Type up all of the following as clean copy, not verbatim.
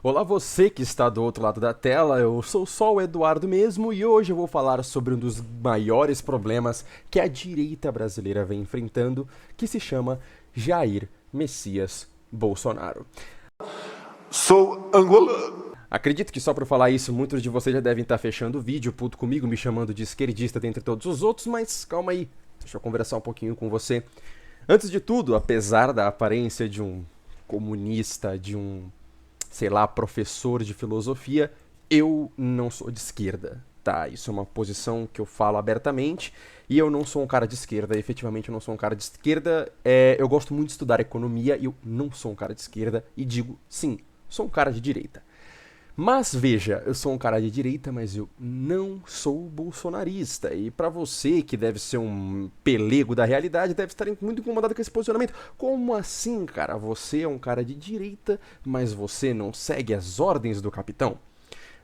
Olá você que está do outro lado da tela, eu sou só o Eduardo mesmo e hoje eu vou falar sobre um dos maiores problemas que a direita brasileira vem enfrentando, que se chama Jair Messias Bolsonaro. Sou angolano. Acredito que só por falar isso, muitos de vocês já devem estar fechando o vídeo, puto comigo, me chamando de esquerdista dentre todos os outros, mas calma aí, deixa eu conversar um pouquinho com você. Antes de tudo, apesar da aparência de um comunista, de um, sei lá, professor de filosofia, eu não sou de esquerda, tá? Isso é uma posição que eu falo abertamente e eu não sou um cara de esquerda, efetivamente eu não sou um cara de esquerda. Eu gosto muito de estudar economia e eu não sou um cara de esquerda e digo, sim, sou um cara de direita. Mas veja, eu sou um cara de direita, mas eu não sou bolsonarista. E pra você, que deve ser um pelego da realidade, deve estar muito incomodado com esse posicionamento. Como assim, cara? Você é um cara de direita, mas você não segue as ordens do capitão?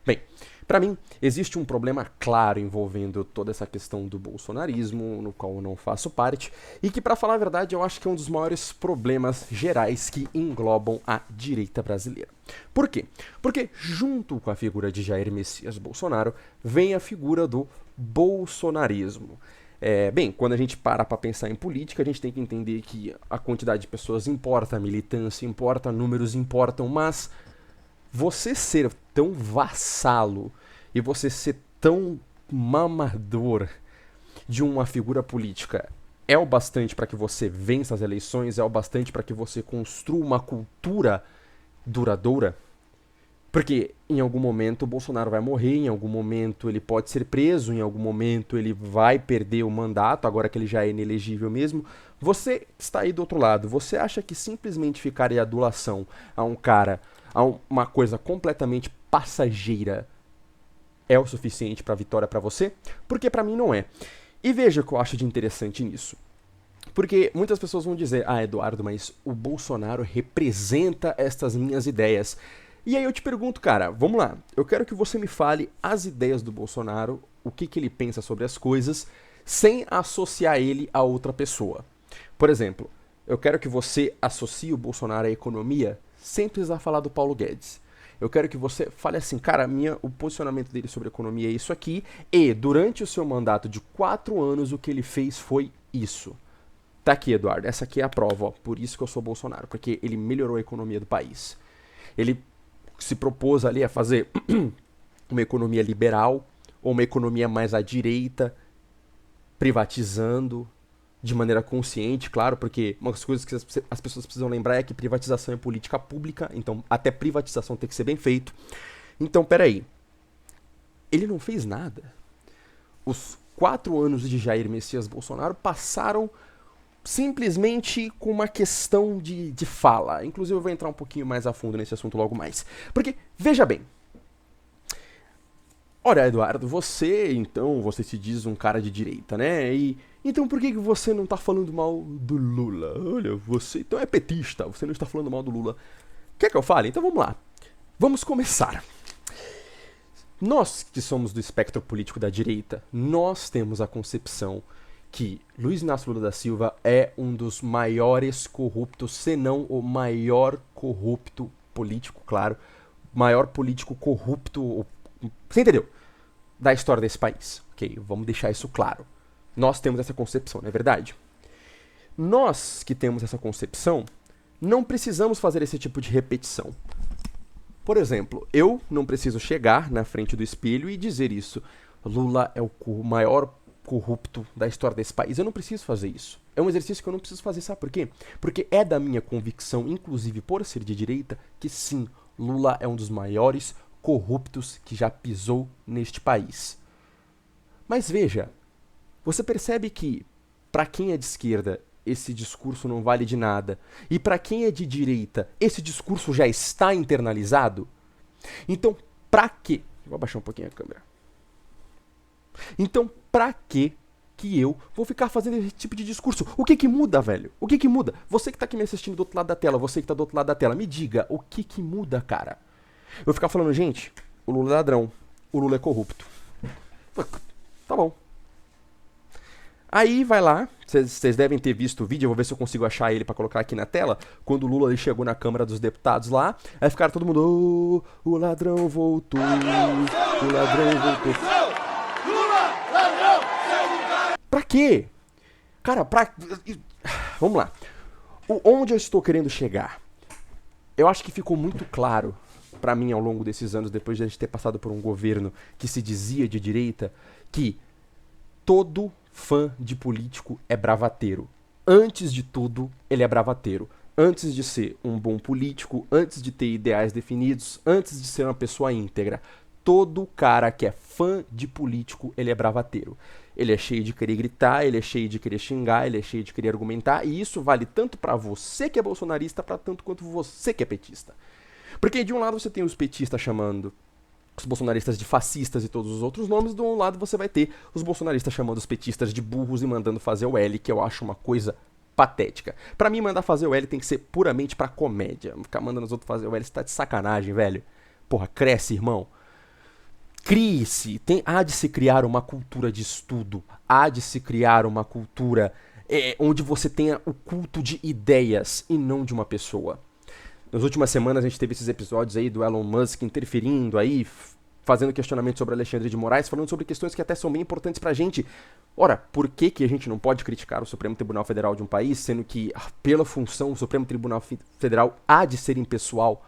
Bem, pra mim, existe um problema claro envolvendo toda essa questão do bolsonarismo, no qual eu não faço parte, e que, pra falar a verdade, eu acho que é um dos maiores problemas gerais que englobam a direita brasileira. Por quê? Porque, junto com a figura de Jair Messias Bolsonaro, vem a figura do bolsonarismo. Bem, quando a gente para pra pensar em política, a gente tem que entender que a quantidade de pessoas importa, a militância importa, números importam, mas você ser tão vassalo e você ser tão mamador de uma figura política é o bastante para que você vença as eleições, é o bastante para que você construa uma cultura duradoura? Porque em algum momento o Bolsonaro vai morrer, em algum momento ele pode ser preso, em algum momento ele vai perder o mandato, agora que ele já é inelegível mesmo. Você está aí do outro lado, você acha que simplesmente ficar em adulação a um cara, a uma coisa completamente passageira, é o suficiente para a vitória para você? Porque para mim não é. E veja o que eu acho de interessante nisso. Porque muitas pessoas vão dizer, ah, Eduardo, mas o Bolsonaro representa estas minhas ideias. E aí eu te pergunto, cara, vamos lá, eu quero que você me fale as ideias do Bolsonaro, o que ele pensa sobre as coisas, sem associar ele a outra pessoa. Por exemplo, eu quero que você associe o Bolsonaro à economia sem precisar falar do Paulo Guedes. Eu quero que você fale assim, cara, o posicionamento dele sobre economia é isso aqui, e durante o seu mandato de 4 anos o que ele fez foi isso. Tá aqui, Eduardo, essa aqui é a prova, ó, por isso que eu sou Bolsonaro, porque ele melhorou a economia do país. Ele se propôs ali a fazer uma economia liberal, ou uma economia mais à direita, privatizando de maneira consciente, claro, porque uma das coisas que as pessoas precisam lembrar é que privatização é política pública, então até privatização tem que ser bem feito. Então, peraí, ele não fez nada. Os 4 anos de Jair Messias Bolsonaro passaram simplesmente com uma questão de fala. Inclusive eu vou entrar um pouquinho mais a fundo nesse assunto logo mais. Porque, veja bem, olha, Eduardo, você se diz um cara de direita, né? E então por que você não tá falando mal do Lula? Olha, você então é petista, você não está falando mal do Lula. Quer que eu fale? Então vamos lá. Vamos começar. Nós que somos do espectro político da direita, nós temos a concepção que Luiz Inácio Lula da Silva é um dos maiores corruptos, se não o maior corrupto político, claro, maior político corrupto, você entendeu? Da história desse país. Ok, vamos deixar isso claro. Nós temos essa concepção, não é verdade? Nós que temos essa concepção, não precisamos fazer esse tipo de repetição. Por exemplo, eu não preciso chegar na frente do espelho e dizer isso. Lula é o maior corrupto da história desse país. Eu não preciso fazer isso. É um exercício que eu não preciso fazer, sabe por quê? Porque é da minha convicção, inclusive por ser de direita, que sim, Lula é um dos maiores corruptos que já pisou neste país. Mas veja, você percebe que, para quem é de esquerda, esse discurso não vale de nada, e para quem é de direita, esse discurso já está internalizado? Então, pra quê? Vou abaixar um pouquinho a câmera. Então, pra quê que eu vou ficar fazendo esse tipo de discurso? O que que muda, velho? O que que muda? Você que tá aqui me assistindo do outro lado da tela, você que tá do outro lado da tela, me diga, o que que muda, cara? Eu vou ficar falando, gente, o Lula é ladrão, o Lula é corrupto. Tá bom. Aí vai lá, Vocês devem ter visto o vídeo, eu vou ver se eu consigo achar ele pra colocar aqui na tela. Quando o Lula ele chegou na Câmara dos Deputados lá, aí ficaram todo mundo, oh, o ladrão voltou, o ladrão voltou. Pra quê? Cara, vamos lá. Onde eu estou querendo chegar? Eu acho que ficou muito claro pra mim ao longo desses anos, depois de a gente ter passado por um governo que se dizia de direita, que todo fã de político é bravateiro. Antes de tudo, ele é bravateiro. Antes de ser um bom político, antes de ter ideais definidos, antes de ser uma pessoa íntegra, todo cara que é fã de político, ele é bravateiro. Ele é cheio de querer gritar, ele é cheio de querer xingar, ele é cheio de querer argumentar, e isso vale tanto pra você que é bolsonarista, pra tanto quanto você que é petista. Porque de um lado você tem os petistas chamando os bolsonaristas de fascistas e todos os outros nomes, do um lado você vai ter os bolsonaristas chamando os petistas de burros e mandando fazer o L, que eu acho uma coisa patética. Pra mim, mandar fazer o L tem que ser puramente pra comédia. Ficar mandando os outros fazer o L, você tá de sacanagem, velho. Porra, cresce, irmão. Crie-se, há de se criar uma cultura de estudo, há de se criar uma cultura onde você tenha o culto de ideias e não de uma pessoa. Nas últimas semanas a gente teve esses episódios aí do Elon Musk interferindo aí, fazendo questionamento sobre Alexandre de Moraes, falando sobre questões que até são bem importantes pra gente. Ora, por que a gente não pode criticar o Supremo Tribunal Federal de um país, sendo que, pela função, o Supremo Tribunal Federal há de ser impessoal?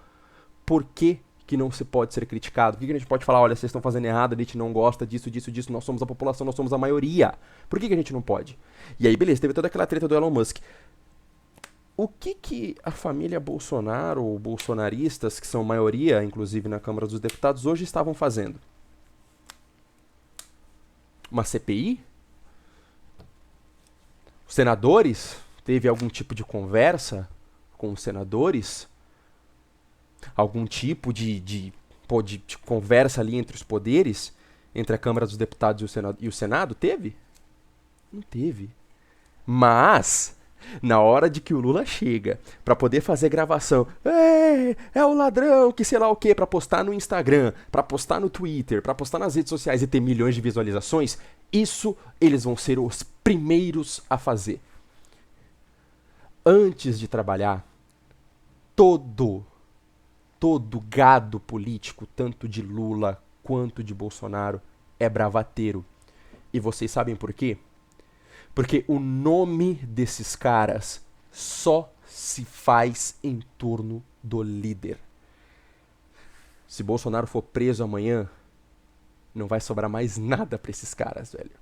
Por que não se pode ser criticado? Por que a gente pode falar, olha, vocês estão fazendo errado, a gente não gosta disso, nós somos a população, nós somos a maioria. Por que a gente não pode? E aí, beleza, teve toda aquela treta do Elon Musk. O que a família Bolsonaro, ou bolsonaristas, que são maioria, inclusive na Câmara dos Deputados, hoje estavam fazendo? Uma CPI? Os senadores? Teve algum tipo de conversa com os senadores? Algum tipo de conversa ali entre os poderes? Entre a Câmara dos Deputados e o Senado? Teve? Não teve. Mas, na hora de que o Lula chega pra poder fazer gravação, é o ladrão que sei lá o que, pra postar no Instagram, pra postar no Twitter, pra postar nas redes sociais e ter milhões de visualizações, isso eles vão ser os primeiros a fazer. Antes de trabalhar, todo gado político, tanto de Lula quanto de Bolsonaro, é bravateiro. E vocês sabem por quê? Porque o nome desses caras só se faz em torno do líder. Se Bolsonaro for preso amanhã, não vai sobrar mais nada pra esses caras, velho.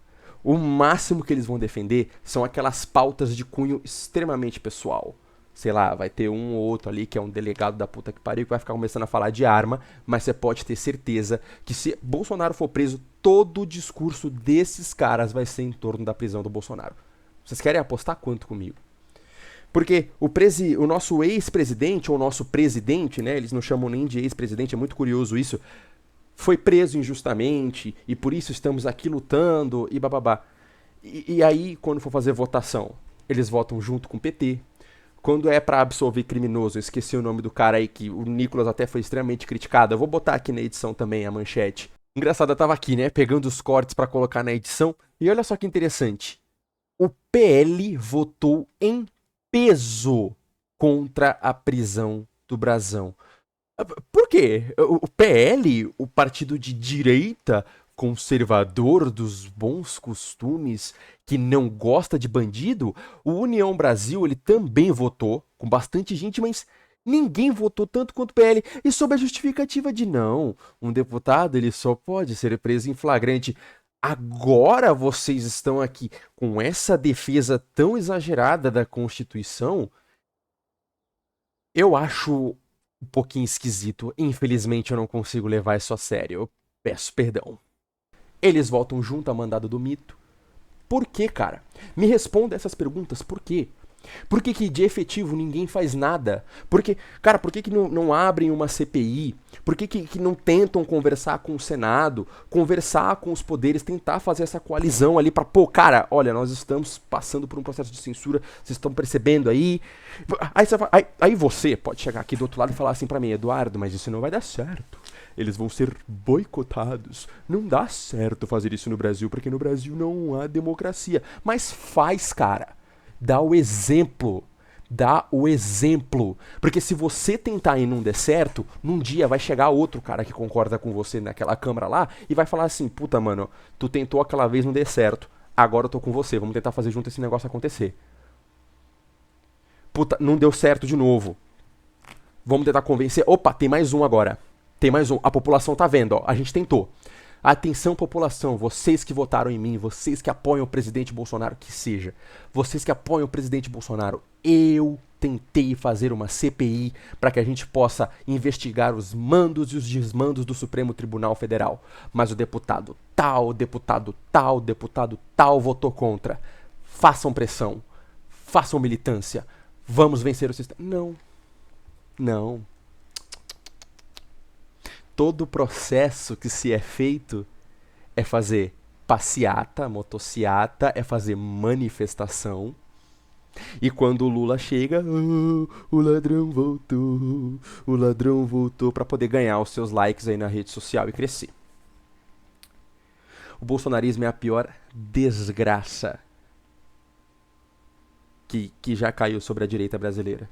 O máximo que eles vão defender são aquelas pautas de cunho extremamente pessoal. Sei lá, vai ter um ou outro ali que é um delegado da puta que pariu que vai ficar começando a falar de arma, mas você pode ter certeza que se Bolsonaro for preso, todo o discurso desses caras vai ser em torno da prisão do Bolsonaro. Vocês querem apostar quanto comigo? Porque o nosso ex-presidente, ou nosso presidente, né, eles não chamam nem de ex-presidente, é muito curioso isso, foi preso injustamente, e por isso estamos aqui lutando, e bababá. E aí, quando for fazer votação, eles votam junto com o PT. Quando é pra absolver criminoso, eu esqueci o nome do cara aí, que o Nicolas até foi extremamente criticado. Eu vou botar aqui na edição também a manchete. Engraçado, eu tava aqui, né, pegando os cortes pra colocar na edição. E olha só que interessante. O PL votou em peso contra a prisão do Brazão. Por quê? O PL, o partido de direita, conservador dos bons costumes, que não gosta de bandido, o União Brasil ele também votou, com bastante gente, mas ninguém votou tanto quanto o PL, e sob a justificativa de não, um deputado ele só pode ser preso em flagrante. Agora vocês estão aqui com essa defesa tão exagerada da Constituição? Eu acho um pouquinho esquisito, infelizmente eu não consigo levar isso a sério, eu peço perdão. Eles votam junto a mandado do mito. Por quê, cara? Me responda essas perguntas, por quê? Por que de efetivo ninguém faz nada? Por que não abrem uma CPI? Por que não tentam conversar com o Senado, conversar com os poderes, tentar fazer essa coalizão ali pra, pô, cara, olha, nós estamos passando por um processo de censura, vocês estão percebendo aí? Aí você pode chegar aqui do outro lado e falar assim pra mim, Eduardo, mas isso não vai dar certo. Eles vão ser boicotados. Não dá certo fazer isso no Brasil, porque no Brasil não há democracia. Mas faz, cara. Dá o exemplo. Dá o exemplo. Porque se você tentar e não der certo, num dia vai chegar outro cara que concorda com você naquela câmara lá e vai falar assim, puta, mano, tu tentou aquela vez, não deu certo. Agora eu tô com você, vamos tentar fazer junto esse negócio acontecer. Puta, não deu certo de novo. Vamos tentar convencer. Opa, tem mais um agora. Tem mais um. A população tá vendo, ó. A gente tentou. Atenção, população, vocês que votaram em mim, vocês que apoiam o presidente Bolsonaro, que seja, vocês que apoiam o presidente Bolsonaro, eu tentei fazer uma CPI para que a gente possa investigar os mandos e os desmandos do Supremo Tribunal Federal. Mas o deputado tal votou contra. Façam pressão, façam militância, vamos vencer o sistema. Não. Todo o processo que se é feito é fazer passeata, motociata, é fazer manifestação. E quando o Lula chega, o ladrão voltou, para poder ganhar os seus likes aí na rede social e crescer. O bolsonarismo é a pior desgraça que já caiu sobre a direita brasileira.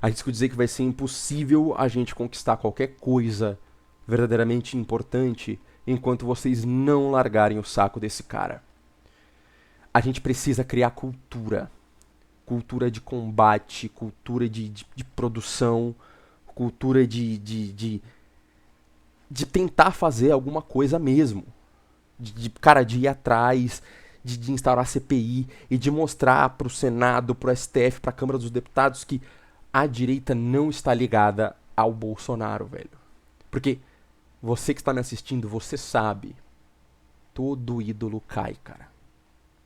Arrisco dizer que vai ser impossível a gente conquistar qualquer coisa verdadeiramente importante enquanto vocês não largarem o saco desse cara. A gente precisa criar cultura. Cultura de combate, cultura de produção, cultura de tentar fazer alguma coisa mesmo. De ir atrás, de instaurar CPI e de mostrar pro Senado, pro STF, pra Câmara dos Deputados que a direita não está ligada ao Bolsonaro, velho. Porque você que está me assistindo, você sabe. Todo ídolo cai, cara.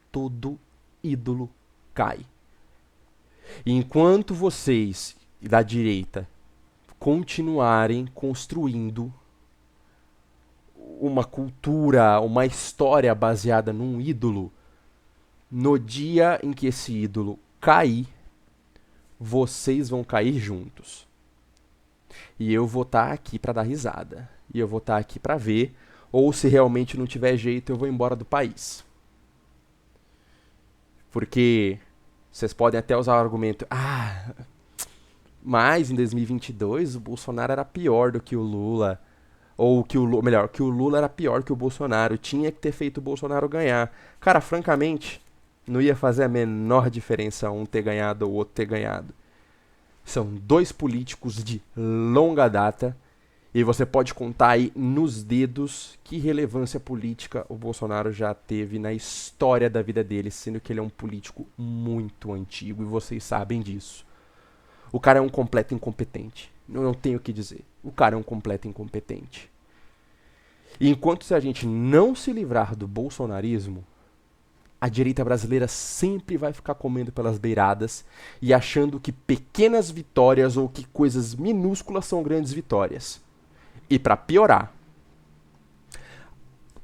Todo ídolo cai. E enquanto vocês da direita continuarem construindo uma cultura, uma história baseada num ídolo, no dia em que esse ídolo cair, vocês vão cair juntos. E eu vou estar aqui para dar risada. E eu vou estar aqui para ver. Ou se realmente não tiver jeito, eu vou embora do país. Porque vocês podem até usar o argumento, mas em 2022 o Bolsonaro era pior do que o Lula. Ou que o Lula era pior que o Bolsonaro. Tinha que ter feito o Bolsonaro ganhar. Cara, francamente, não ia fazer a menor diferença um ter ganhado ou o outro ter ganhado. São dois políticos de longa data e você pode contar aí nos dedos que relevância política o Bolsonaro já teve na história da vida dele, sendo que ele é um político muito antigo e vocês sabem disso. O cara é um completo incompetente. Eu não tenho o que dizer. O cara é um completo incompetente. E enquanto a gente não se livrar do bolsonarismo, a direita brasileira sempre vai ficar comendo pelas beiradas e achando que pequenas vitórias ou que coisas minúsculas são grandes vitórias. E para piorar,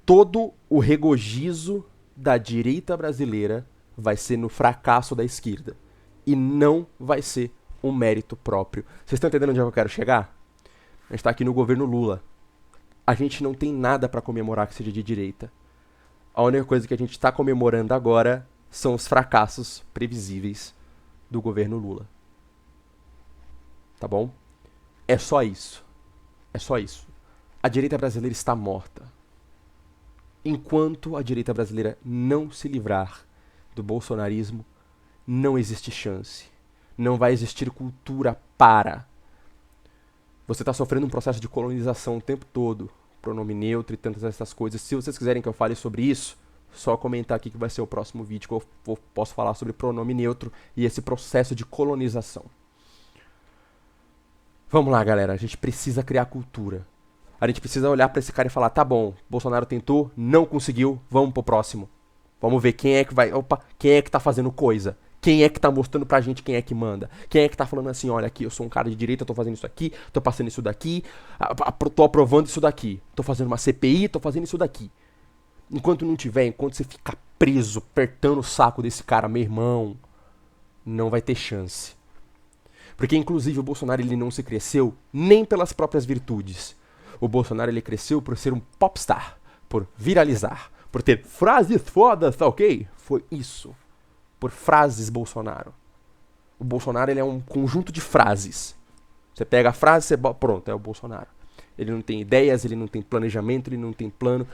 todo o regozijo da direita brasileira vai ser no fracasso da esquerda. E não vai ser um mérito próprio. Vocês estão entendendo onde eu quero chegar? A gente está aqui no governo Lula. A gente não tem nada para comemorar que seja de direita. A única coisa que a gente está comemorando agora são os fracassos previsíveis do governo Lula. Tá bom? É só isso. É só isso. A direita brasileira está morta. Enquanto a direita brasileira não se livrar do bolsonarismo, não existe chance. Não vai existir cultura para. Você está sofrendo um processo de colonização o tempo todo. Pronome neutro e tantas essas coisas. Se vocês quiserem que eu fale sobre isso, só comentar aqui que vai ser o próximo vídeo que eu posso falar sobre pronome neutro e esse processo de colonização. Vamos lá, galera. A gente precisa criar cultura. A gente precisa olhar para esse cara e falar, tá bom, Bolsonaro tentou, não conseguiu, vamos pro próximo. Vamos ver quem é que vai... Opa, quem é que tá fazendo coisa? Quem é que tá mostrando pra gente quem é que manda? Quem é que tá falando assim, olha aqui, eu sou um cara de direita, tô fazendo isso aqui, tô passando isso daqui, tô aprovando isso daqui, tô fazendo uma CPI, tô fazendo isso daqui. Enquanto não tiver, enquanto você ficar preso, apertando o saco desse cara, meu irmão, não vai ter chance. Porque inclusive o Bolsonaro ele não se cresceu nem pelas próprias virtudes. O Bolsonaro ele cresceu por ser um popstar, por viralizar, por ter frases fodas, tá ok? Foi isso. por frases Bolsonaro. O Bolsonaro ele é um conjunto de frases. Você pega a frase, você pronto, é o Bolsonaro. Ele não tem ideias, ele não tem planejamento, ele não tem plano.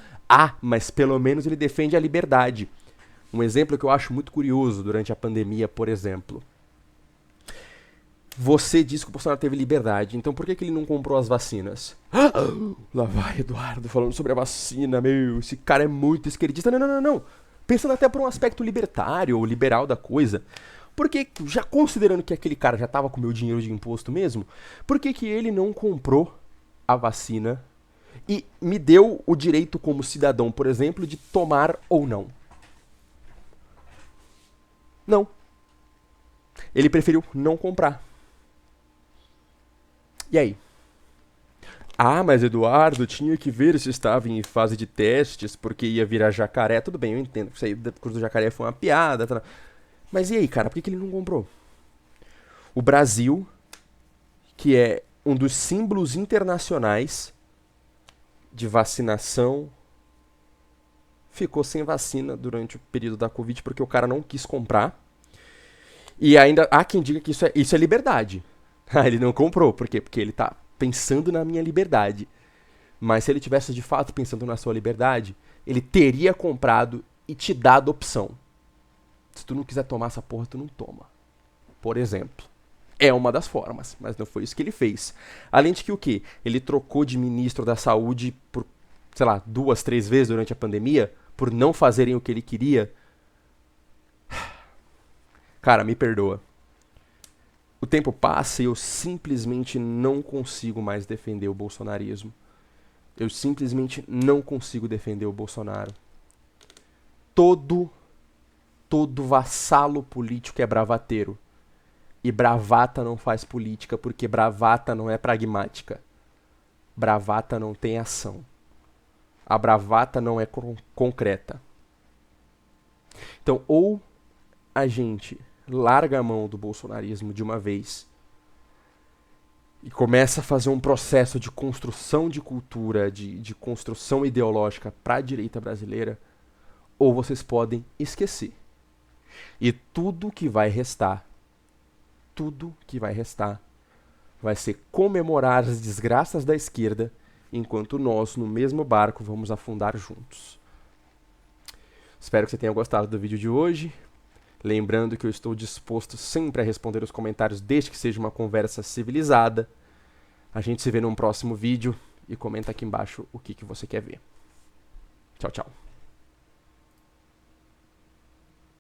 Mas pelo menos ele defende a liberdade. Um exemplo que eu acho muito curioso durante a pandemia, por exemplo. Você disse que o Bolsonaro teve liberdade, então por que ele não comprou as vacinas? Lá vai Eduardo falando sobre a vacina, esse cara é muito esquerdista. Não. Pensando até por um aspecto libertário ou liberal da coisa. Porque, já considerando que aquele cara já estava com o meu dinheiro de imposto mesmo, por que ele não comprou a vacina e me deu o direito como cidadão, por exemplo, de tomar ou não? Não. Ele preferiu não comprar. E aí? Mas Eduardo, tinha que ver se estava em fase de testes, porque ia virar jacaré. Tudo bem, eu entendo que isso aí da Cruz do Jacaré foi uma piada. Tá? Mas e aí, cara, por que ele não comprou? O Brasil, que é um dos símbolos internacionais de vacinação, ficou sem vacina durante o período da Covid porque o cara não quis comprar. E ainda há quem diga que isso é liberdade. Ele não comprou. Por quê? Porque ele tá pensando na minha liberdade. Mas se ele tivesse de fato pensando na sua liberdade, ele teria comprado e te dado opção. Se tu não quiser tomar essa porra, tu não toma. Por exemplo. É uma das formas, mas não foi isso que ele fez. Além de que o quê? Ele trocou de ministro da saúde por, 2, 3 vezes durante a pandemia, por não fazerem o que ele queria. Cara, me perdoa. O tempo passa e eu simplesmente não consigo mais defender o bolsonarismo. Eu simplesmente não consigo defender o Bolsonaro. Todo vassalo político é bravateiro. E bravata não faz política, porque bravata não é pragmática. Bravata não tem ação. A bravata não é concreta. Então, ou a gente larga a mão do bolsonarismo de uma vez e começa a fazer um processo de construção de cultura, de construção ideológica para a direita brasileira, ou vocês podem esquecer. E tudo que vai restar vai ser comemorar as desgraças da esquerda, enquanto nós, no mesmo barco, vamos afundar juntos. Espero que você tenha gostado do vídeo de hoje. Lembrando que eu estou disposto sempre a responder os comentários, desde que seja uma conversa civilizada. A gente se vê num próximo vídeo e comenta aqui embaixo o que você quer ver. Tchau, tchau.